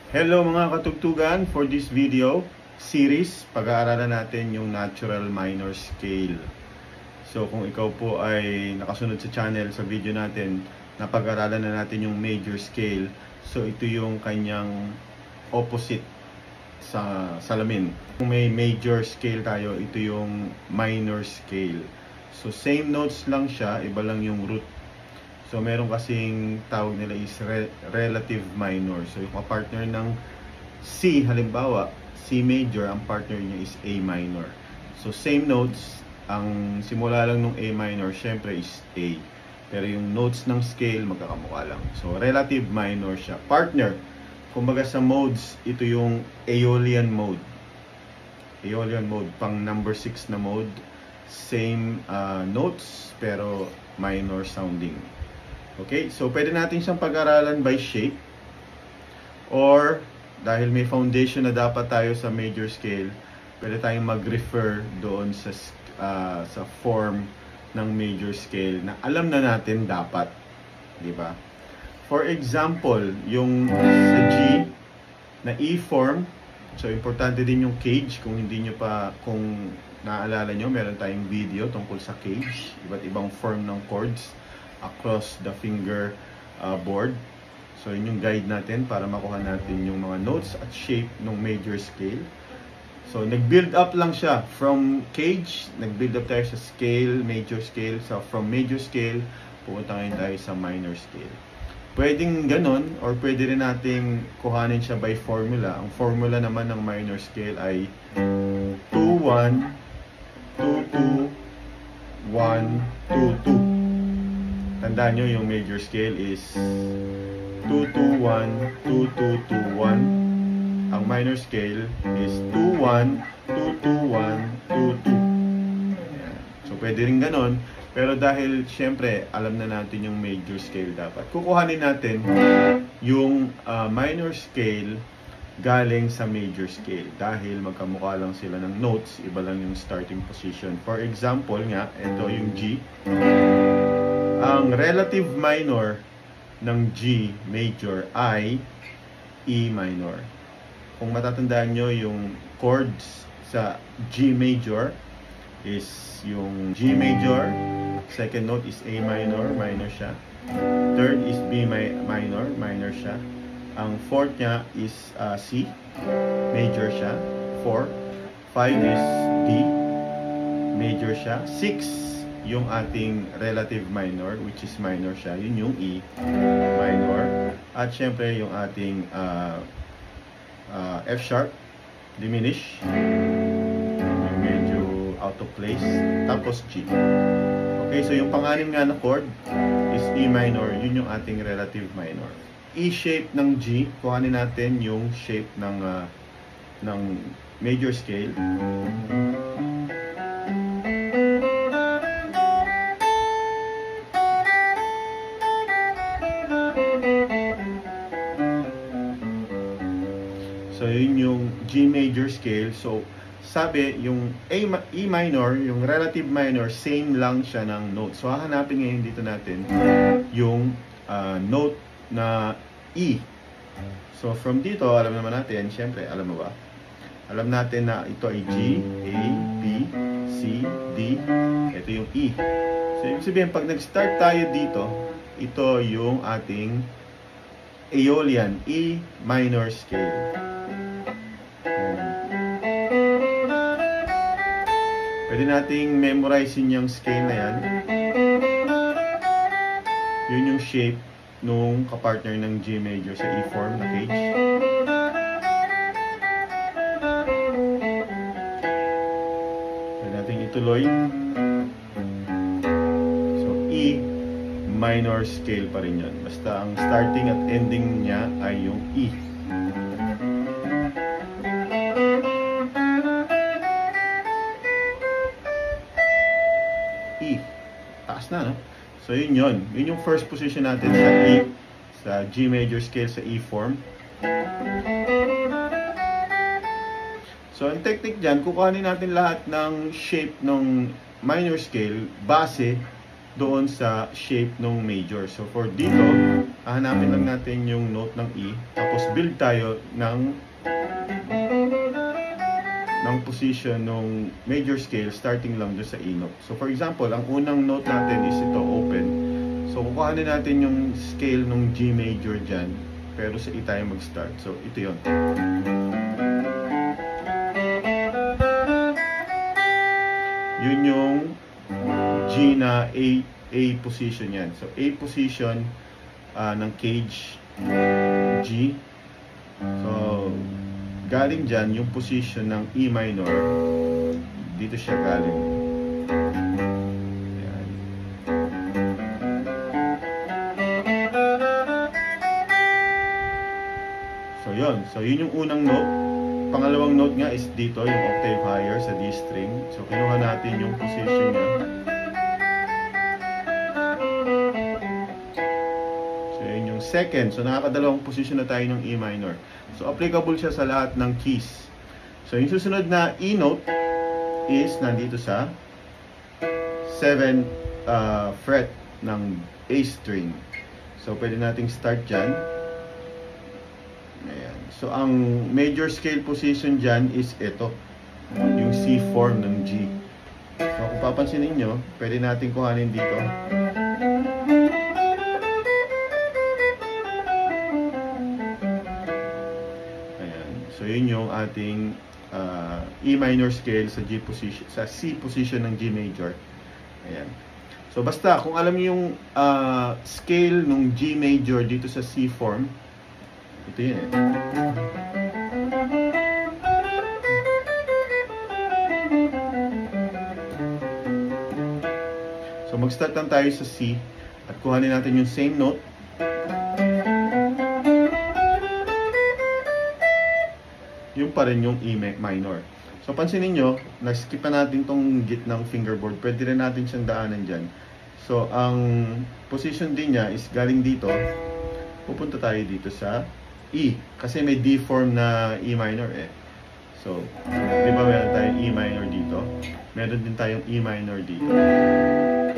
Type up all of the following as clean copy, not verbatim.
Hello mga katugtugan, for this video series, pag-aaralan natin yung natural minor scale. So kung ikaw po ay nakasunod sa channel sa video natin, na pag-aaralan na natin yung major scale. So ito yung kanyang opposite sa salamin. Kung may major scale tayo, ito yung minor scale. So same notes lang siya, iba lang yung root. So meron kasing tawag nila is relative minor. So yung partner ng C, halimbawa C major, ang partner niya is A minor. So same notes, ang simula lang ng A minor syempre is A. Pero yung notes ng scale magkakamukha lang. So relative minor siya. Partner, kumbaga sa modes, ito yung Aeolian mode. Aeolian mode, pang number 6 na mode. Same notes pero minor sounding. Okay, so pwede natin siyang pag-aralan by shape, or dahil may foundation na dapat tayo sa major scale, pwede tayong mag-refer doon sa form ng major scale na alam na natin dapat, di ba? For example, yung sa G na E form, so importante din yung cage. Kung hindi nyo pa, kung naaalala nyo, meron tayong video tungkol sa cage, iba't ibang form ng chords across the finger board. So yun yung guide natin para makuha natin yung mga notes at shape ng major scale. So nag-build up lang siya from cage, nag-build up tayo sa scale, major scale. So from major scale, pupunta ngayon tayo sa minor scale. Pwedeng ganon, or pwede rin nating kuhanin siya by formula. Ang formula naman ng minor scale ay 2-1, 2-2, 1-2-2. Tandaan nyo, yung major scale is 2-2-1, 2-2-2-1. Ang minor scale is 2-1, 2-2-1, 2-2. So pwede rin ganon. Pero dahil syempre alam na natin yung major scale, dapat kukuhanin natin yung minor scale galing sa major scale. Dahil magkamukha lang sila ng notes, iba lang yung starting position. For example nga, ito yung G. Ang relative minor ng G major ay E minor. Kung matatandaan nyo, yung chords sa G major is yung G major, second note is A minor, minor siya. Third is B minor, minor siya. Ang fourth niya is C, major siya. 4. 5 is D, major siya. 6 yung ating relative minor, which is minor siya, yun yung E minor. At syempre yung ating F sharp diminish, yung medyo out of place, tapos G. Okay, so yung pang-anim nga na chord is E minor, yun yung ating relative minor. E shape ng G, kuhanin natin yung shape ng major scale. So yun yung G major scale. So sabi yung E minor, yung relative minor, same lang siya ng note. So hahanapin ngayon dito natin yung note na E. So from dito, alam naman natin, syempre, alam mo ba? Alam natin na ito ay G, A, B, C, D. Ito yung E. So ibig sabihin, pag nag-start tayo dito, ito yung ating Aeolian E minor scale. Pwede nating memorizein yung scale na yan. Yun yung shape nung kapartner ng G major sa E form na cage. Pwede nating ituloy. So E minor scale pa rin yun. Basta ang starting at ending niya ay yung E. Taas na, no? So yun yun. Yun yung first position natin sa E, sa G major scale sa E form. So ang technique dyan, kukuhanin natin lahat ng shape ng minor scale base doon sa shape ng major. So for dito, hahanapin lang natin yung note ng E, tapos build tayo ng position ng major scale starting lang doon sa E note. So for example, ang unang note natin is ito, open. So kukuhanin natin yung scale ng G major dyan, pero sa E tayo mag-start. So ito yun. Yun yung G na A position yan. So A position ng cage G. So galing dyan yung position ng E minor, dito siya galing. Ayan. So yun yung unang note. Pangalawang note nga is dito, yung octave higher sa D string. So kinuha natin yung position niya. So yun yung second. So nakakadalawang position na tayo ng E minor. So applicable siya sa lahat ng keys. So yung susunod na E note is nandito sa 7th fret ng A string. So pwede nating start dyan. Ayan. So ang major scale position dyan is ito, yung C form ng G. So kung papansinin nyo, pwede natin kuhanin dito. Ayan. So yun yung ating E minor scale sa G position, sa C position ng G major. Ayan. So basta kung alam niyo yung scale ng G major dito sa C form, ito yun eh. So mag-start lang tayo sa C at kuhanin natin yung same note. Yung pa rin yung E minor. So pansinin nyo, na-skip na natin tong gitnang fingerboard. Pwede rin natin siyang daanan dyan. So ang position din niya is galing dito. Pupunta tayo dito sa E. Kasi may D form na E minor eh. So, di ba meron tayong E minor dito? Meron din tayong E minor dito. Ayan,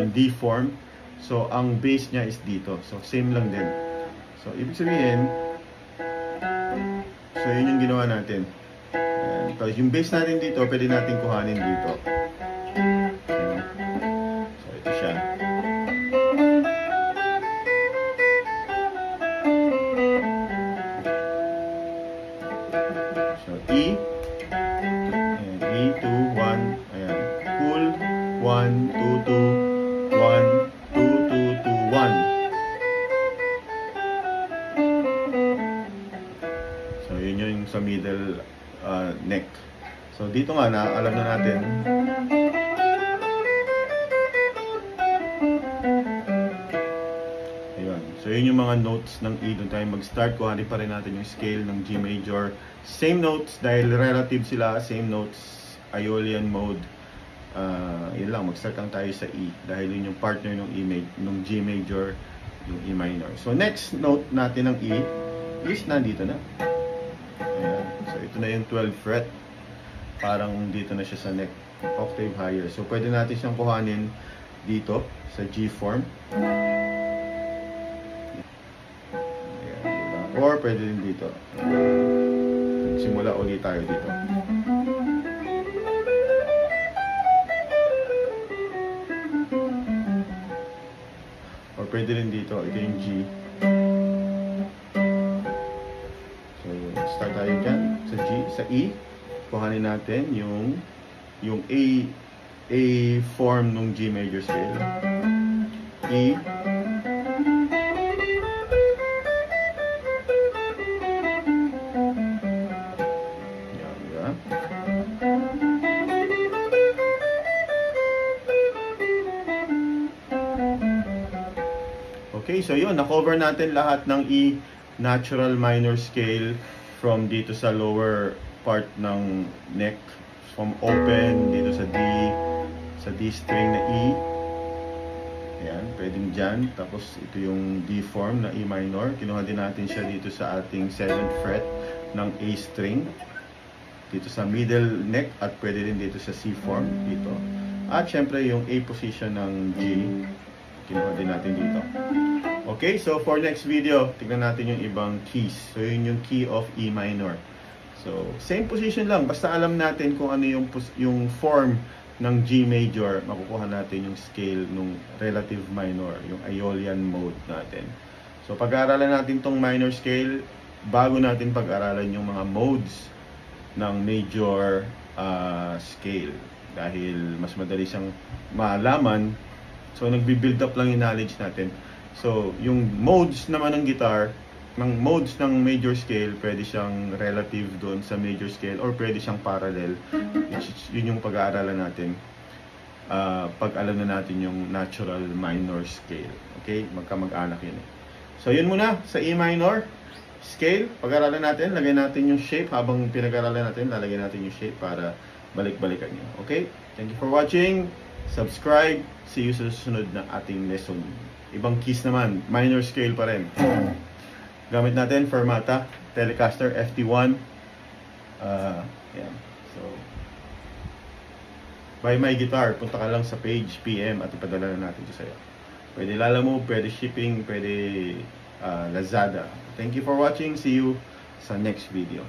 yung D form. So, ang base niya is dito. So, same lang din. So, ibig sabihin, so yun yung ginawa natin. Ayan. So, yung base natin dito, pwede natin kuhanin dito. So, ito siya. E, ayan, E, 2, 1, ayan, cool, 1, 2, 2, 1, 2, 2, 2, 1. So, yun yung sa middle neck. So, dito nga na, alam na natin. Ayun. So, yun yung mga notes ng E. Doon tayo mag-start. Kuhanin pa rin natin yung scale ng G major. Same notes dahil relative sila, same notes, Aeolian mode. Yun lang, mag-start lang tayo sa E dahil yun yung partner ng ng G major, yung E minor. So next note natin ng E is nandito na. Ayan. So ito na yung 12th fret. Parang dito na siya sa neck, octave higher. So pwede natin siyang kuhanin dito sa G form. Ayan. Or pwede din dito. Simula ulit tayo dito. Or pwede rin dito. Ito yung G. So, start tayo dyan sa G, sa E. Kuhanin natin yung A form ng G major scale. E. Okay, so yun, na-cover natin lahat ng E natural minor scale from dito sa lower part ng neck, from open, dito sa D string na E. Ayan, pwedeng dyan. Tapos ito yung D form na E minor. Kinuha din natin siya dito sa ating 7th fret ng A string. Dito sa middle neck at pwede din dito sa C form, dito. At syempre yung A position ng G. kinuha din natin dito. Okay, so for next video, tignan natin yung ibang keys. So yun yung key of E minor. So same position lang, basta alam natin kung ano yung form ng G major, makukuha natin yung scale ng relative minor, yung Aeolian mode natin. So pag-aaralan natin tong minor scale bago natin pag-aralan yung mga modes ng major scale, dahil mas madali siyang malaman. So nagbi-build up lang yung knowledge natin. So yung modes naman ng guitar, ng modes ng major scale, pwede siyang relative doon sa major scale or pwede siyang parallel. Yun yung pag-aaralan natin pag alam na natin yung natural minor scale. Okay, magkamag-anak yun. So yun muna sa E minor scale, pag-aralan natin, lagay natin yung shape. Habang pinag-aralan natin, lalagay natin yung shape para balik-balikan nyo. Okay, thank you for watching. Subscribe. See you sa susunod na ating lesson. Ibang keys naman, minor scale pa rin. Gamit natin Fermata Telecaster FT1. Yan. So buy my guitar, punta ka lang sa page, PM, at ipadala na natin ito sa'yo. Pwede Lalamove, pwede shipping, pwede Lazada. Thank you for watching. See you sa next video.